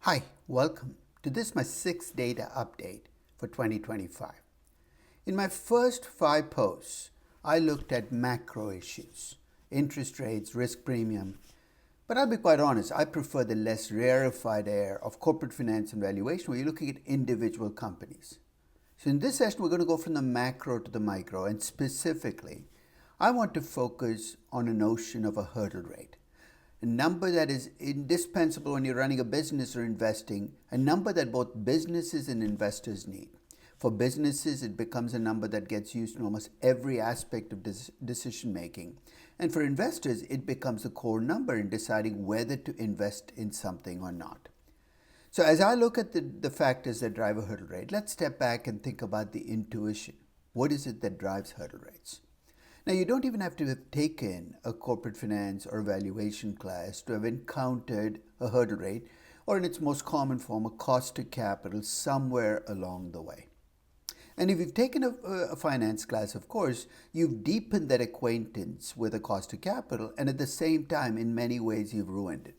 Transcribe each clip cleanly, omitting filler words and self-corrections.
Hi, welcome to this my sixth data update for 2025. In my first 5 posts, I looked at macro issues, interest rates, risk premium, but I'll be quite honest, I prefer the less rarefied air of corporate finance and valuation where you're looking at individual companies. So in this session, we're going to go from the macro to the micro, and specifically, I want to focus on a notion of a hurdle rate. A number that is indispensable when you're running a business or investing, a number that both businesses and investors need. For businesses, it becomes a number that gets used in almost every aspect of decision making. And for investors, it becomes a core number in deciding whether to invest in something or not. So as I look at the factors that drive a hurdle rate, let's step back and think about the intuition. What is it that drives hurdle rates? Now, you don't even have to have taken a corporate finance or valuation class to have encountered a hurdle rate, or in its most common form, a cost to capital somewhere along the way. And if you've taken a finance class, of course, you've deepened that acquaintance with a cost to capital, and at the same time, in many ways, you've ruined it.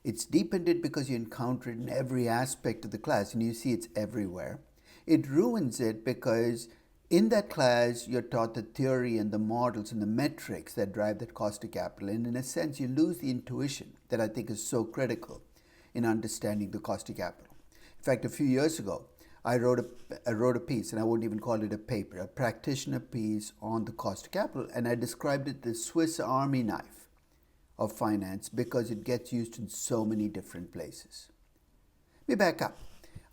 It's deepened it because you encounter it in every aspect of the class, and you see it's everywhere. It ruins it because in that class, you're taught the theory and the models and the metrics that drive that cost of capital. And in a sense, you lose the intuition that I think is so critical in understanding the cost of capital. In fact, a few years ago, I wrote a piece, and I wouldn't even call it a paper, a practitioner piece on the cost of capital. And I described it the Swiss Army knife of finance because it gets used in so many different places. Let me back up.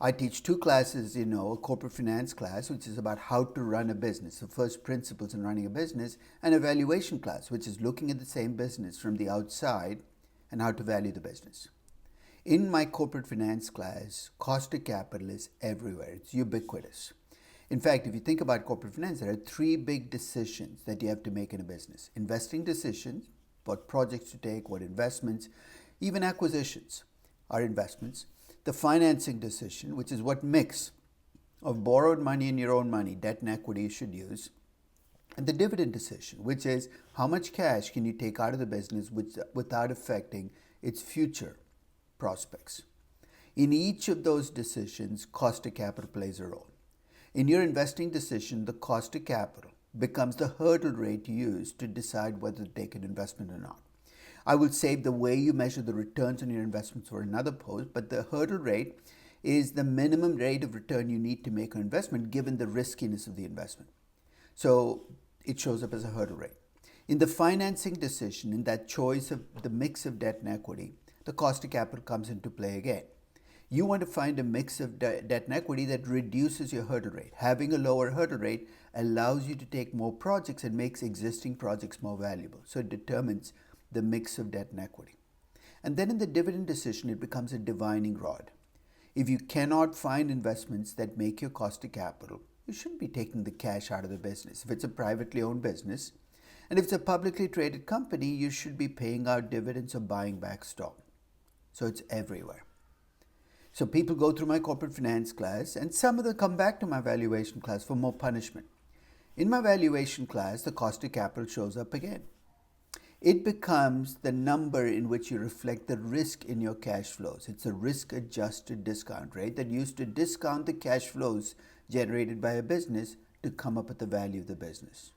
I teach 2 classes, a corporate finance class, which is about how to run a business, the first principles in running a business, and a valuation class, which is looking at the same business from the outside and how to value the business. In my corporate finance class, cost of capital is everywhere. It's ubiquitous. In fact, if you think about corporate finance, there are 3 big decisions that you have to make in a business. Investing decisions, what projects to take, what investments, even acquisitions are investments. The financing decision, which is what mix of borrowed money and your own money, debt and equity you should use. And the dividend decision, which is how much cash can you take out of the business without affecting its future prospects. In each of those decisions, cost of capital plays a role. In your investing decision, the cost of capital becomes the hurdle rate used to decide whether to take an investment or not. I will save the way you measure the returns on your investments for another post, but the hurdle rate is the minimum rate of return you need to make an investment given the riskiness of the investment. So it shows up as a hurdle rate. In the financing decision, in that choice of the mix of debt and equity, the cost of capital comes into play again. You want to find a mix of debt and equity that reduces your hurdle rate. Having a lower hurdle rate allows you to take more projects and makes existing projects more valuable. So it determines the mix of debt and equity. And then in the dividend decision, it becomes a divining rod. If you cannot find investments that make your cost of capital, you shouldn't be taking the cash out of the business. If it's a privately owned business, and if it's a publicly traded company, you should be paying out dividends or buying back stock. So it's everywhere. So people go through my corporate finance class, and some of them come back to my valuation class for more punishment. In my valuation class, the cost of capital shows up again. It becomes the number in which you reflect the risk in your cash flows. It's a risk-adjusted discount rate that used to discount the cash flows generated by a business to come up with the value of the business.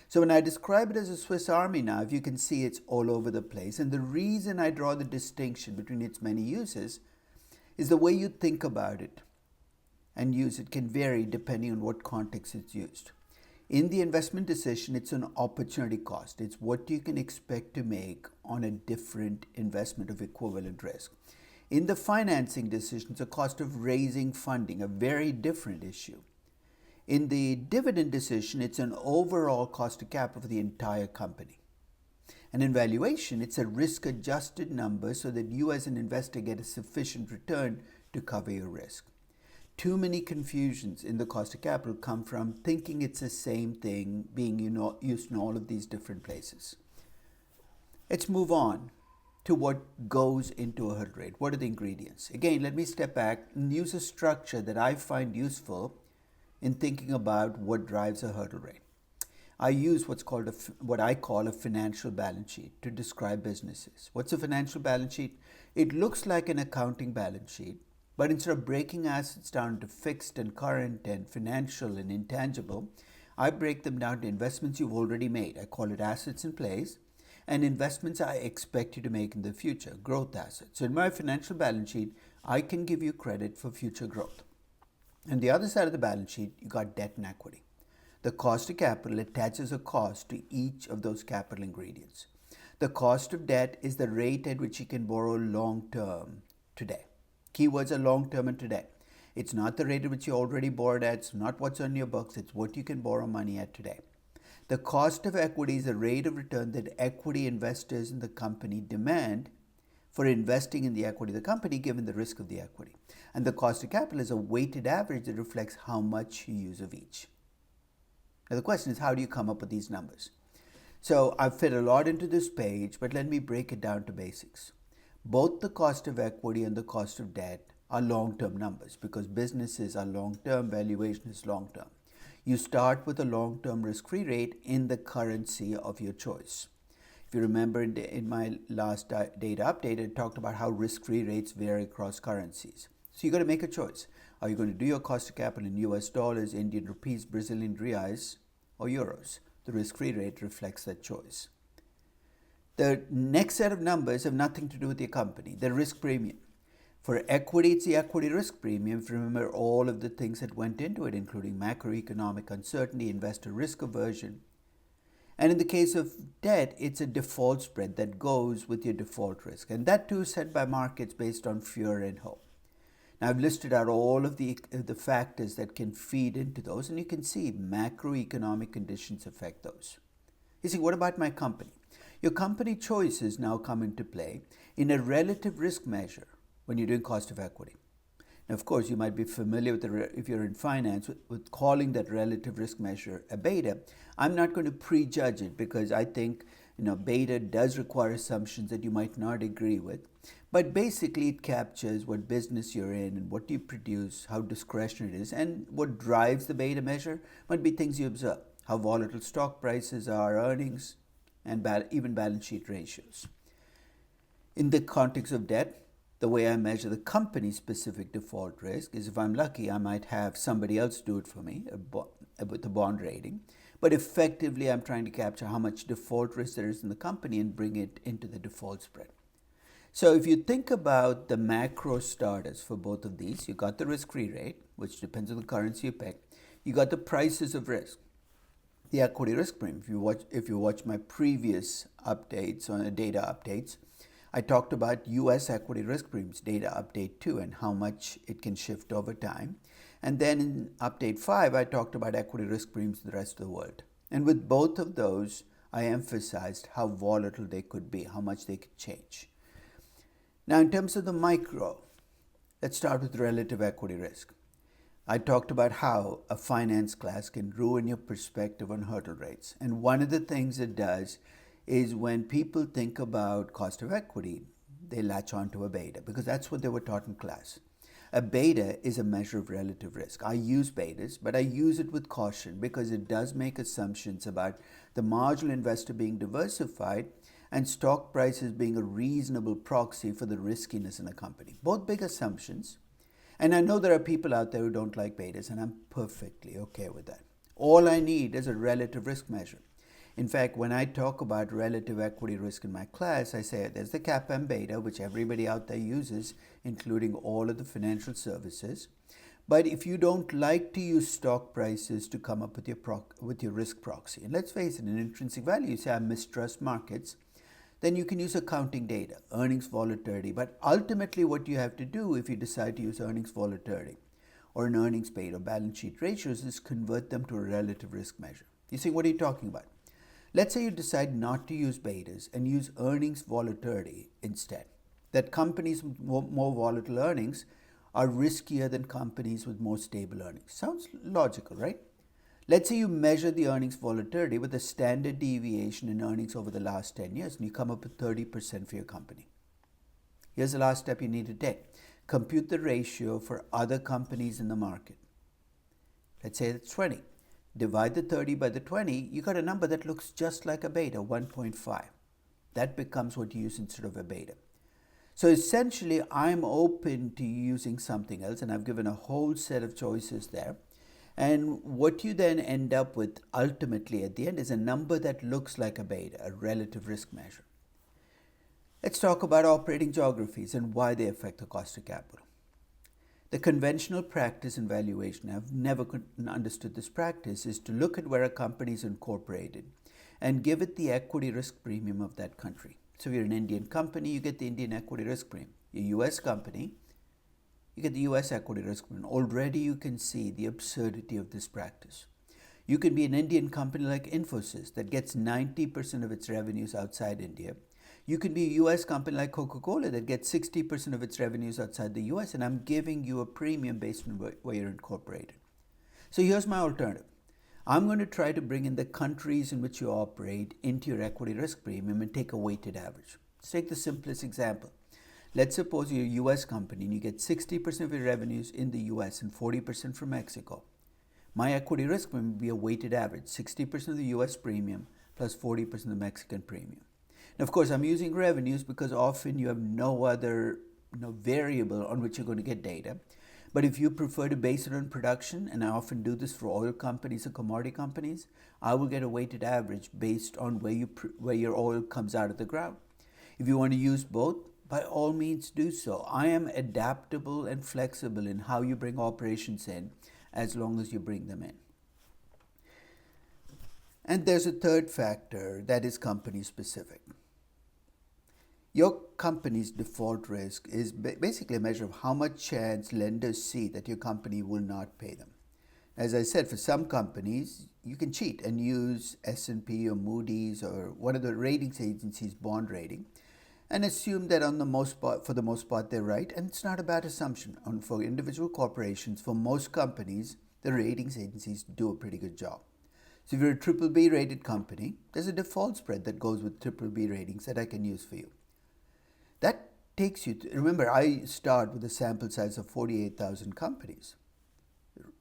So when I describe it as a Swiss Army knife, you can see it's all over the place. And the reason I draw the distinction between its many uses is the way you think about it and use it can vary depending on what context it's used. In the investment decision, it's an opportunity cost. It's what you can expect to make on a different investment of equivalent risk. In the financing decision, it's a cost of raising funding, a very different issue. In the dividend decision, it's an overall cost of capital for the entire company. And in valuation, it's a risk-adjusted number so that you as an investor get a sufficient return to cover your risk. Too many confusions in the cost of capital come from thinking it's the same thing being used in all of these different places. Let's move on to what goes into a hurdle rate. What are the ingredients? Again, let me step back and use a structure that I find useful in thinking about what drives a hurdle rate. I use what I call a financial balance sheet to describe businesses. What's a financial balance sheet? It looks like an accounting balance sheet, but instead of breaking assets down into fixed and current and financial and intangible, I break them down to investments you've already made. I call it assets in place, and investments I expect you to make in the future, growth assets. So in my financial balance sheet, I can give you credit for future growth. On the other side of the balance sheet, you got debt and equity. The cost of capital attaches a cost to each of those capital ingredients. The cost of debt is the rate at which you can borrow long term today. Keywords are long term and today. It's not the rate at which you already borrowed at, it's not what's on your books, it's what you can borrow money at today. The cost of equity is the rate of return that equity investors in the company demand for investing in the equity of the company given the risk of the equity. And the cost of capital is a weighted average that reflects how much you use of each. Now the question is, how do you come up with these numbers? So I've fit a lot into this page, but let me break it down to basics. Both the cost of equity and the cost of debt are long-term numbers because businesses are long-term, valuation is long-term. You start with a long-term risk-free rate in the currency of your choice. If you remember in my last data update, I talked about how risk-free rates vary across currencies. So you got to make a choice. Are you going to do your cost of capital in US dollars, Indian rupees, Brazilian reais, or euros? The risk-free rate reflects that choice. The next set of numbers have nothing to do with your company. The risk premium. For equity, it's the equity risk premium. If you remember all of the things that went into it, including macroeconomic uncertainty, investor risk aversion. And in the case of debt, it's a default spread that goes with your default risk. And that too is set by markets based on fear and hope. Now I've listed out all of the factors that can feed into those, and you can see macroeconomic conditions affect those. You see, what about my company? Your company choices now come into play in a relative risk measure when you're doing cost of equity. Now, of course, you might be familiar with, if you're in finance, with calling that relative risk measure a beta. I'm not going to prejudge it because I think beta does require assumptions that you might not agree with. But basically, it captures what business you're in and what you produce, how discretionary it is, and what drives the beta measure might be things you observe, how volatile stock prices are, earnings, and even balance sheet ratios. In the context of debt, the way I measure the company's specific default risk is, if I'm lucky, I might have somebody else do it for me with a bond rating. But effectively, I'm trying to capture how much default risk there is in the company and bring it into the default spread. So if you think about the macro starters for both of these, you got the risk-free rate, which depends on the currency you pick. You got the prices of risk, the equity risk premium. If you watch my previous updates on data updates, I talked about US equity risk premiums, data update 2, and how much it can shift over time. And then in update 5, I talked about equity risk premiums in the rest of the world. And with both of those, I emphasized how volatile they could be, how much they could change. Now, in terms of the micro, let's start with relative equity risk. I talked about how a finance class can ruin your perspective on hurdle rates. And one of the things it does is when people think about cost of equity, they latch onto a beta because that's what they were taught in class. A beta is a measure of relative risk. I use betas, but I use it with caution because it does make assumptions about the marginal investor being diversified and stock prices being a reasonable proxy for the riskiness in a company. Both big assumptions. And I know there are people out there who don't like betas, and I'm perfectly okay with that. All I need is a relative risk measure. In fact, when I talk about relative equity risk in my class, I say there's the CAPM beta, which everybody out there uses, including all of the financial services. But if you don't like to use stock prices to come up with your risk proxy, and let's face it, in intrinsic value, you say I mistrust markets, then you can use accounting data, earnings volatility. But ultimately, what you have to do if you decide to use earnings volatility or an earnings beta or balance sheet ratios is convert them to a relative risk measure. You see, what are you talking about? Let's say you decide not to use betas and use earnings volatility instead. That companies with more volatile earnings are riskier than companies with more stable earnings. Sounds logical, right? Let's say you measure the earnings volatility with a standard deviation in earnings over the last 10 years and you come up with 30% for your company. Here's the last step you need to take. Compute the ratio for other companies in the market. Let's say it's 20. divide the 30 by the 20, you got a number that looks just like a beta, 1.5. That becomes what you use instead of a beta. So essentially, I'm open to using something else, and I've given a whole set of choices there. And what you then end up with ultimately at the end is a number that looks like a beta, a relative risk measure. Let's talk about operating geographies and why they affect the cost of capital. The conventional practice in valuation, I've never understood this practice, is to look at where a company is incorporated and give it the equity risk premium of that country. So if you're an Indian company, you get the Indian equity risk premium. A US company, you get the US equity risk premium. Already you can see the absurdity of this practice. You can be an Indian company like Infosys that gets 90% of its revenues outside India. You can be a US company like Coca-Cola that gets 60% of its revenues outside the US, and I'm giving you a premium based on where you're incorporated. So here's my alternative. I'm going to try to bring in the countries in which you operate into your equity risk premium and take a weighted average. Let's take the simplest example. Let's suppose you're a US company and you get 60% of your revenues in the US and 40% from Mexico. My equity risk premium would be a weighted average, 60% of the US premium plus 40% of the Mexican premium. Now, of course, I'm using revenues because often you have no other variable on which you're going to get data. But if you prefer to base it on production, and I often do this for oil companies or commodity companies, I will get a weighted average based on where your oil comes out of the ground. If you want to use both, by all means do so. I am adaptable and flexible in how you bring operations in, as long as you bring them in. And there's a third factor that is company specific. Your company's default risk is basically a measure of how much chance lenders see that your company will not pay them. As I said, for some companies, you can cheat and use S&P or Moody's or one of the ratings agencies' bond rating and assume that for the most part, they're right. And it's not a bad assumption. And for individual corporations, for most companies, the ratings agencies do a pretty good job. So if you're a triple B rated company, there's a default spread that goes with triple B ratings that I can use for you. That takes you to, remember, I start with a sample size of 48,000 companies.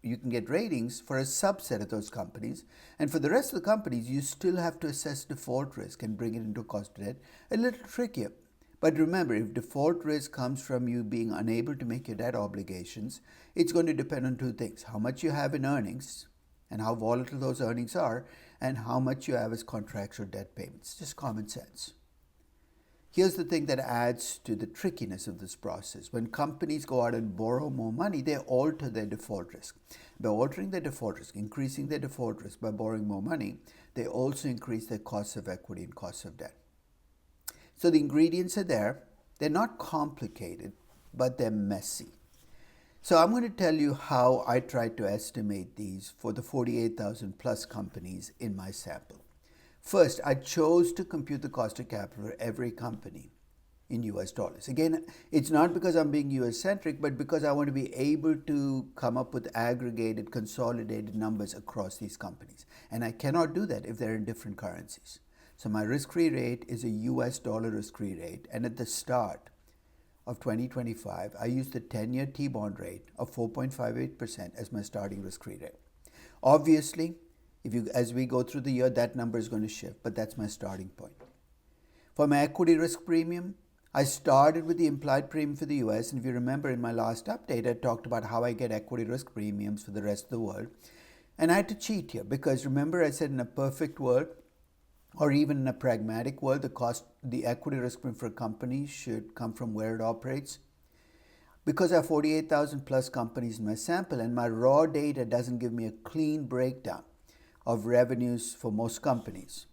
You can get ratings for a subset of those companies, and for the rest of the companies, you still have to assess default risk and bring it into cost of debt. A little trickier. But remember, if default risk comes from you being unable to make your debt obligations, it's going to depend on two things: how much you have in earnings and how volatile those earnings are, and how much you have as contractual debt payments. Just common sense. Here's the thing that adds to the trickiness of this process. When companies go out and borrow more money, they alter their default risk. By altering their default risk, increasing their default risk by borrowing more money, they also increase their costs of equity and costs of debt. So the ingredients are there. They're not complicated, but they're messy. So I'm going to tell you how I tried to estimate these for the 48,000 plus companies in my sample. First, I chose to compute the cost of capital for every company in US dollars. Again, it's not because I'm being US-centric, but because I want to be able to come up with aggregated, consolidated numbers across these companies. And I cannot do that if they're in different currencies. So my risk-free rate is a US dollar risk-free rate. And at the start of 2025, I used the 10-year T-bond rate of 4.58% as my starting risk-free rate. Obviously, as we go through the year, that number is going to shift, but that's my starting point. For my equity risk premium, I started with the implied premium for the US, and if you remember in my last update, I talked about how I get equity risk premiums for the rest of the world. And I had to cheat here because remember I said in a perfect world, or even in a pragmatic world, the equity risk premium for a company should come from where it operates. Because I have 48,000 plus companies in my sample and my raw data doesn't give me a clean breakdown of revenues for most companies,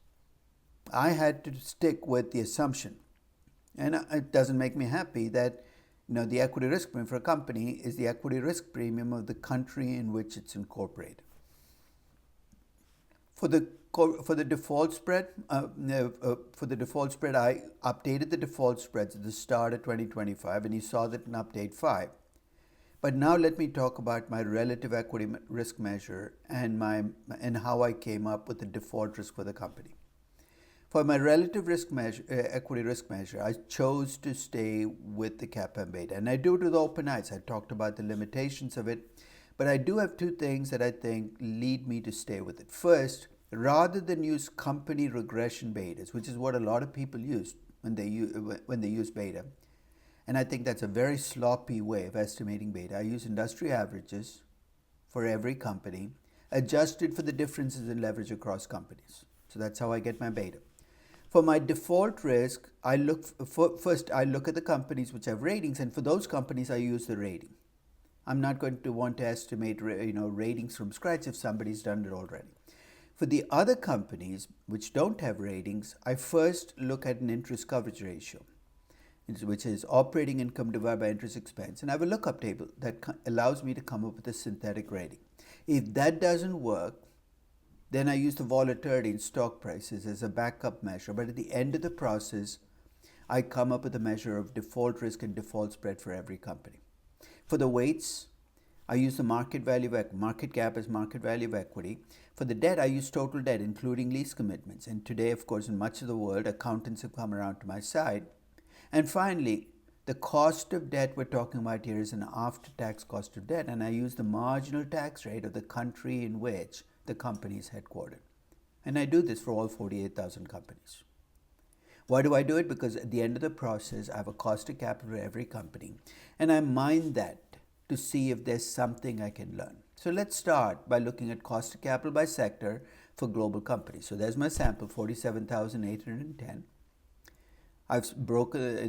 I had to stick with the assumption, and it doesn't make me happy, that the equity risk premium for a company is the equity risk premium of the country in which it's incorporated. For the default spread, I updated the default spreads at the start of 2025, and you saw that in update 5. But now let me talk about my relative equity risk measure and how I came up with the default risk for the company. For my relative equity risk measure, I chose to stay with the kappa and beta, and I do it with open eyes. I talked about the limitations of it, But I do have two things that I think lead me to stay with it. First, rather than use company regression betas, which is what a lot of people use when they use beta, and I think that's a very sloppy way of estimating beta, I use industry averages for every company, adjusted for the differences in leverage across companies. So that's how I get my beta. For my default risk, first I look at the companies which have ratings, and for those companies I use the rating. I'm not going to want to estimate ratings from scratch if somebody's done it already. For the other companies which don't have ratings, I first look at an interest coverage ratio, which is operating income divided by interest expense, and I have a lookup table that allows me to come up with a synthetic rating. If that doesn't work, then I use the volatility in stock prices as a backup measure, but at the end of the process, I come up with a measure of default risk and default spread for every company. For the weights, I use the market cap as market value of equity. For the debt, I use total debt, including lease commitments. And today, of course, in much of the world, accountants have come around to my side. And finally, the cost of debt we're talking about here is an after-tax cost of debt, and I use the marginal tax rate of the country in which the company is headquartered. And I do this for all 48,000 companies. Why do I do it? Because at the end of the process, I have a cost of capital for every company, and I mine that to see if there's something I can learn. So let's start by looking at cost of capital by sector for global companies. So there's my sample, 47,810.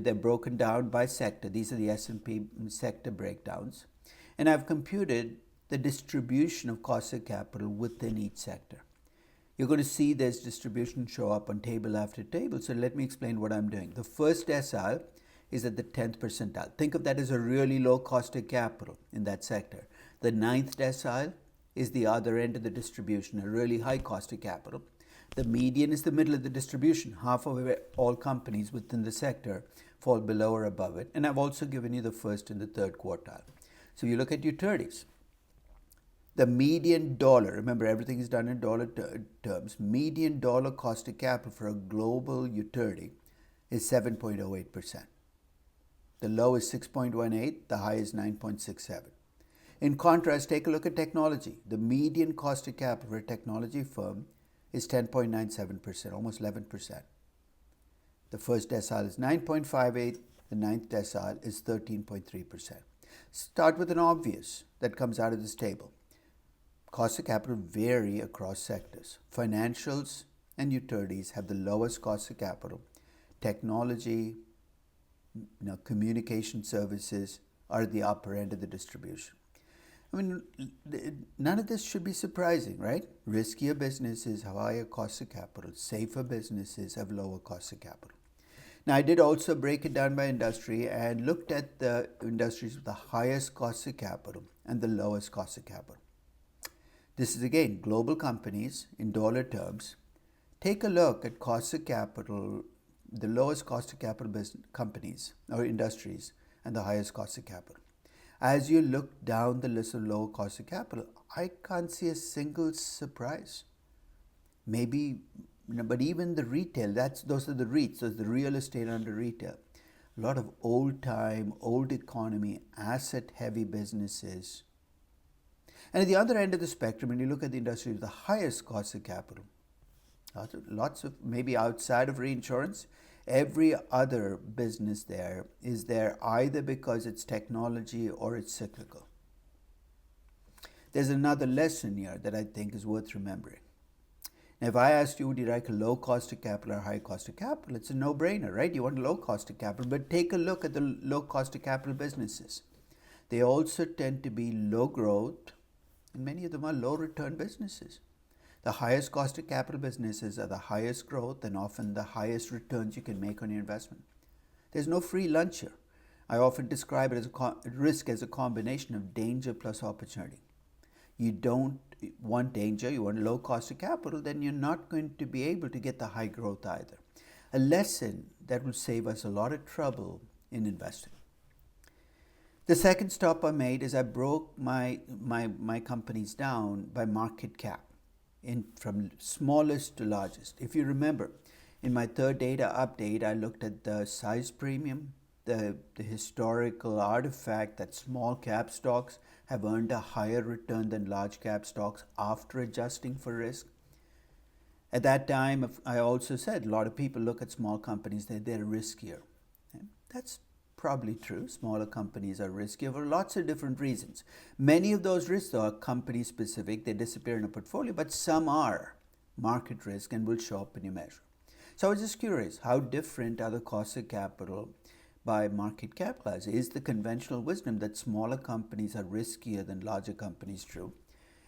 They're broken down by sector. These are the S&P sector breakdowns. And I've computed the distribution of cost of capital within each sector. You're going to see this distribution show up on table after table. So let me explain what I'm doing. The first decile is at the 10th percentile. Think of that as a really low cost of capital in that sector. The 9th decile is the other end of the distribution, a really high cost of capital. The median is the middle of the distribution. Half of all companies within the sector fall below or above it. And I've also given you the first and the third quartile. So you look at utilities. The median dollar, remember everything is done in dollar terms, median dollar cost of capital for a global utility is 7.08%. The low is 6.18, the high is 9.67. In contrast, take a look at technology. The median cost of capital for a technology firm is 10.97%, almost 11%. The first decile is 9.58, the ninth decile is 13.3%. Start with an obvious that comes out of this table. Cost of capital vary across sectors. Financials and utilities have the lowest cost of capital. Technology, communication services are at the upper end of the distribution. I mean, none of this should be surprising, right? Riskier businesses have higher cost of capital. Safer businesses have lower cost of capital. Now, I did also break it down by industry and looked at the industries with the highest cost of capital and the lowest cost of capital. This is again global companies in dollar terms. Take a look at cost of capital, the lowest cost of capital companies or industries and the highest cost of capital. As you look down the list of low cost of capital, I can't see a single surprise. Maybe, but even the retail, those are the REITs, those are the real estate under retail. A lot of old time, old economy, asset heavy businesses. And at the other end of the spectrum, when you look at the industry with the highest cost of capital, lots of maybe outside of reinsurance, every other business there is there either because it's technology or it's cyclical. There's another lesson here that I think is worth remembering. Now, if I asked you, would you like a low cost of capital or high cost of capital? It's a no-brainer, right? You want a low cost of capital, but take a look at the low cost of capital businesses. They also tend to be low growth, and many of them are low return businesses. The highest cost of capital businesses are the highest growth and often the highest returns you can make on your investment. There's no free lunch here. I often describe it as risk as a combination of danger plus opportunity. You don't want danger, you want low cost of capital, then you're not going to be able to get the high growth either. A lesson that will save us a lot of trouble in investing. The second stop I made is I broke my companies down by market cap, from smallest to largest. If you remember, in my third data update, I looked at the size premium, the historical artifact that small cap stocks have earned a higher return than large cap stocks after adjusting for risk. At that time, I also said a lot of people look at small companies, they're riskier. And that's probably true. Smaller companies are riskier for lots of different reasons. Many of those risks are company specific, they disappear in a portfolio, but some are market risk and will show up in your measure. So I was just curious, how different are the costs of capital by market cap class? Is the conventional wisdom that smaller companies are riskier than larger companies true?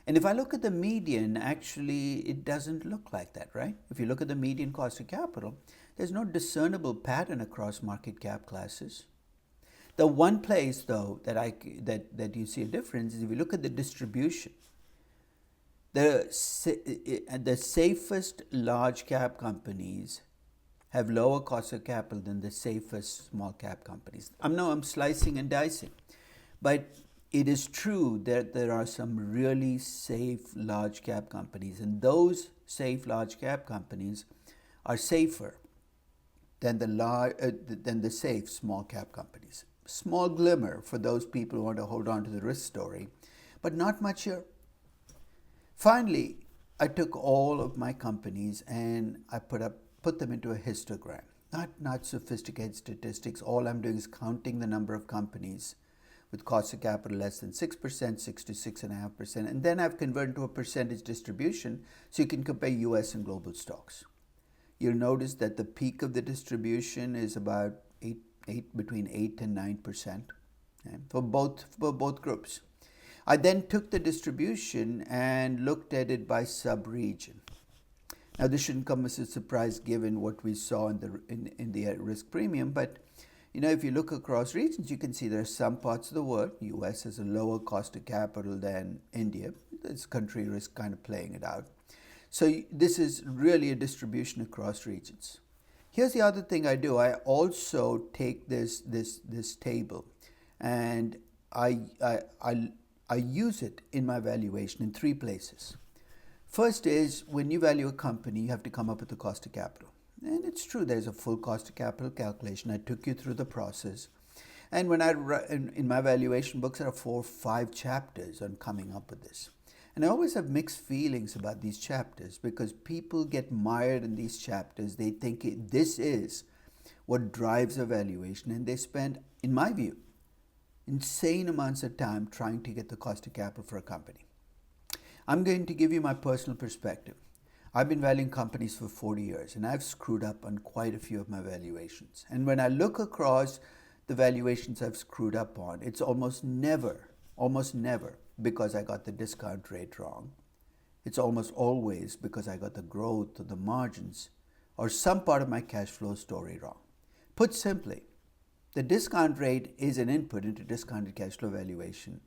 And if I look at the median, actually, it doesn't look like that, right? If you look at the median cost of capital, there's no discernible pattern across market cap classes. The one place, though, that you see a difference is if you look at the distribution. The safest large cap companies have lower cost of capital than the safest small cap companies. I'm slicing and dicing, but it is true that there are some really safe large cap companies, and those safe large cap companies are safer than the safe small cap companies. Small glimmer for those people who want to hold on to the risk story, but not much here. Finally, I took all of my companies and I put them into a histogram. Not sophisticated statistics. All I'm doing is counting the number of companies with cost of capital less than 6%, 6 to 6.5%, and then I've converted to a percentage distribution so you can compare US and global stocks. You'll notice that the peak of the distribution is about between 8 and 9%, for both groups. I then took the distribution and looked at it by sub-region. Now, this shouldn't come as a surprise given what we saw in the risk premium, but if you look across regions, you can see there are some parts of the world. US has a lower cost of capital than India. It's country risk kind of playing it out. So this is really a distribution across regions. Here's the other thing I do. I also take this table and I use it in my valuation in three places. First is when you value a company, you have to come up with the cost of capital. And it's true, there's a full cost of capital calculation. I took you through the process. And when in my valuation books, there are 4 or 5 chapters on coming up with this. And I always have mixed feelings about these chapters because people get mired in these chapters. They think this is what drives a valuation, and they spend, in my view, insane amounts of time trying to get the cost of capital for a company. I'm going to give you my personal perspective. I've been valuing companies for 40 years, and I've screwed up on quite a few of my valuations. And when I look across the valuations I've screwed up on, it's almost never because I got the discount rate wrong. It's almost always because I got the growth or the margins or some part of my cash flow story wrong. Put simply, the discount rate is an input into discounted cash flow valuation,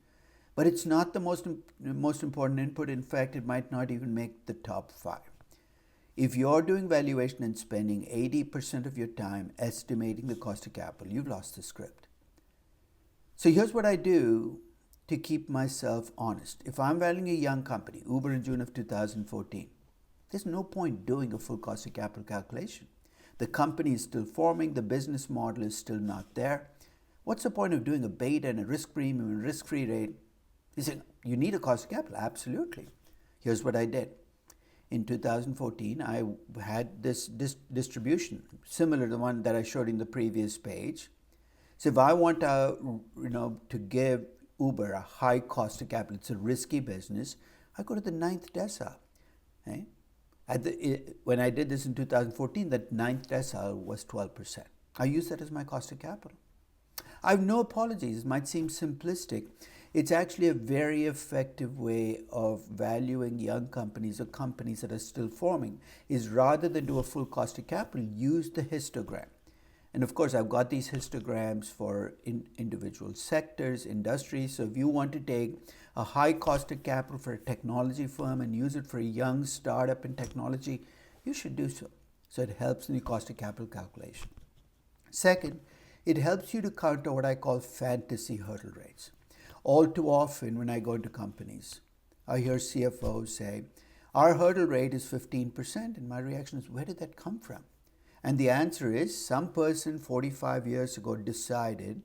but it's not the most important input. In fact, it might not even make the top 5. If you're doing valuation and spending 80% of your time estimating the cost of capital, you've lost the script. So here's what I do to keep myself honest. If I'm valuing a young company, Uber in June of 2014, there's no point doing a full cost of capital calculation. The company is still forming, the business model is still not there. What's the point of doing a beta and a risk premium and risk-free rate? You say, you need a cost of capital? Absolutely. Here's what I did. In 2014, I had this distribution, similar to the one that I showed in the previous page. So if I want to give Uber a high cost of capital, it's a risky business, I go to the 9th decile. Okay? When I did this in 2014, that 9th decile was 12%. I use that as my cost of capital. I have no apologies. It might seem simplistic. It's actually a very effective way of valuing young companies or companies that are still forming, is rather than do a full cost of capital, use the histogram. And of course, I've got these histograms for individual sectors, industries. So if you want to take a high cost of capital for a technology firm and use it for a young startup in technology, you should do so. So it helps in the cost of capital calculation. Second, it helps you to counter what I call fantasy hurdle rates. All too often when I go into companies, I hear CFOs say, our hurdle rate is 15%. And my reaction is, where did that come from? And the answer is some person 45 years ago decided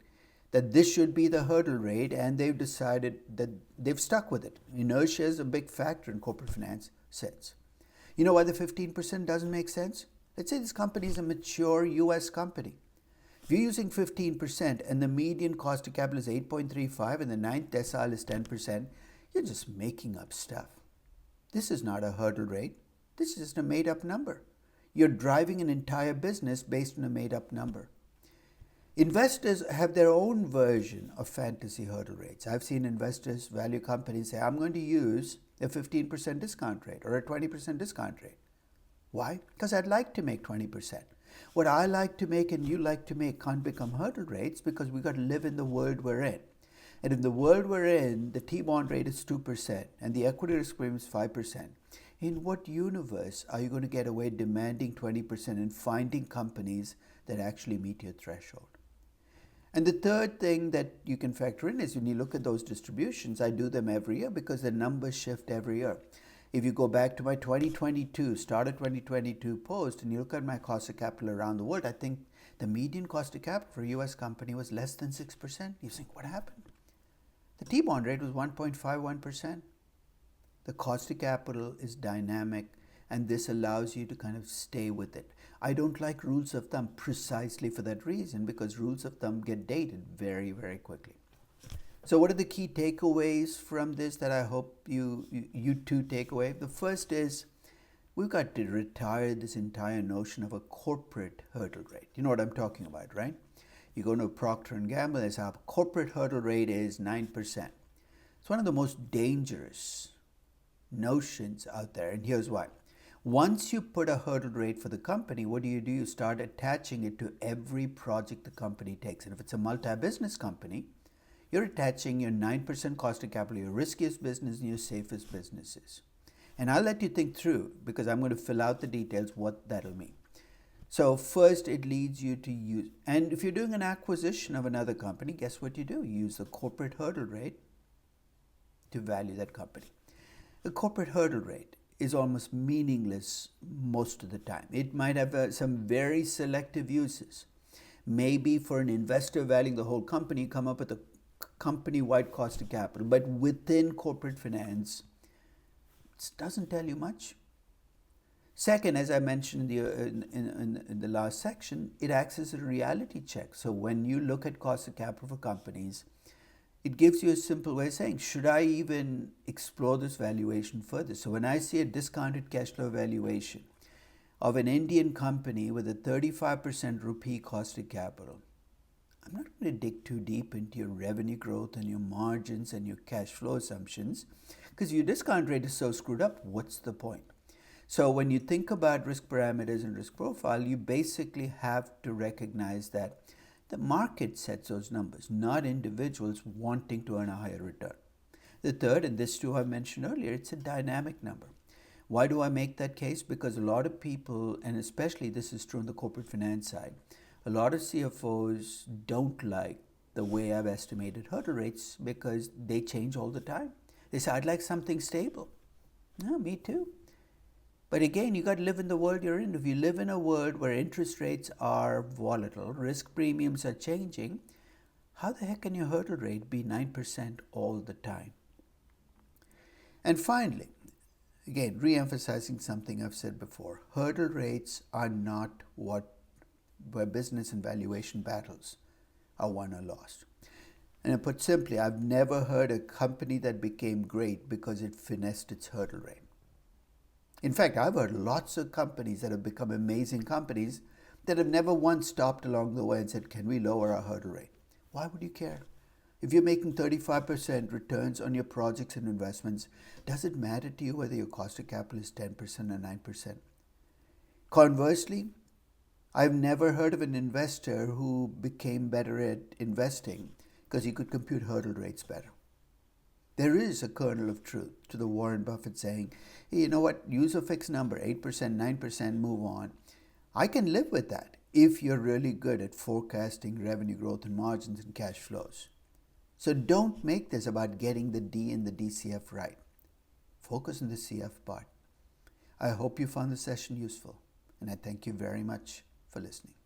that this should be the hurdle rate, and they've decided that they've stuck with it. Inertia is a big factor in corporate finance sense. You know why the 15% doesn't make sense? Let's say this company is a mature US company. If you're using 15% and the median cost of capital is 8.35 and the ninth decile is 10%, you're just making up stuff. This is not a hurdle rate. This is just a made-up number. You're driving an entire business based on a made-up number. Investors have their own version of fantasy hurdle rates. I've seen investors value companies say, I'm going to use a 15% discount rate or a 20% discount rate. Why? Because I'd like to make 20%. What I like to make and you like to make can't become hurdle rates because we've got to live in the world we're in. And in the world we're in, the T-bond rate is 2% and the equity risk premium is 5%. In what universe are you going to get away demanding 20% and finding companies that actually meet your threshold? And the third thing that you can factor in is when you look at those distributions, I do them every year because the numbers shift every year. If you go back to my 2022, start of 2022 post, and you look at my cost of capital around the world, I think the median cost of capital for a US company was less than 6%. You think, what happened? The T-bond rate was 1.51%. The cost of capital is dynamic, and this allows you to kind of stay with it. I don't like rules of thumb precisely for that reason, because rules of thumb get dated very, very quickly. So what are the key takeaways from this that I hope you two take away? The first is we've got to retire this entire notion of a corporate hurdle rate. You know what I'm talking about, right? You go to Procter & Gamble, they say our corporate hurdle rate is 9%. It's one of the most dangerous notions out there, and here's why. Once you put a hurdle rate for the company, what do? You start attaching it to every project the company takes. And if it's a multi-business company, you're attaching your 9% cost of capital, your riskiest business and your safest businesses. And I'll let you think through, because I'm going to fill out the details, what that'll mean. So first, it leads you to use, and if you're doing an acquisition of another company, guess what you do? You use the corporate hurdle rate to value that company. The corporate hurdle rate is almost meaningless most of the time. It might have some very selective uses. Maybe for an investor valuing the whole company, you come up with a company-wide cost of capital, but within corporate finance, it doesn't tell you much. Second, as I mentioned in the last section, it acts as a reality check. So when you look at cost of capital for companies, it gives you a simple way of saying, should I even explore this valuation further? So when I see a discounted cash flow valuation of an Indian company with a 35% rupee cost of capital, I'm not going to dig too deep into your revenue growth and your margins and your cash flow assumptions, because your discount rate is so screwed up. What's the point? So when you think about risk parameters and risk profile, you basically have to recognize that the market sets those numbers, not individuals wanting to earn a higher return. The third, and this too I mentioned earlier, it's a dynamic number. Why do I make that case? Because a lot of people, and especially this is true on the corporate finance side, a lot of CFOs don't like the way I've estimated hurdle rates because they change all the time. They say, I'd like something stable. No, me too. But again, you got to live in the world you're in. If you live in a world where interest rates are volatile, risk premiums are changing, how the heck can your hurdle rate be 9% all the time? And finally, again, re-emphasizing something I've said before, hurdle rates are not where business and valuation battles are won or lost. And put simply, I've never heard a company that became great because it finessed its hurdle rate. In fact, I've heard lots of companies that have become amazing companies that have never once stopped along the way and said, can we lower our hurdle rate? Why would you care? If you're making 35% returns on your projects and investments, does it matter to you whether your cost of capital is 10% or 9%? Conversely, I've never heard of an investor who became better at investing because he could compute hurdle rates better. There is a kernel of truth to the Warren Buffett saying, hey, you know what, use a fixed number, 8%, 9%, move on. I can live with that if you're really good at forecasting revenue growth and margins and cash flows. So don't make this about getting the D in the DCF right. Focus on the CF part. I hope you found the session useful, and I thank you very much. for listening.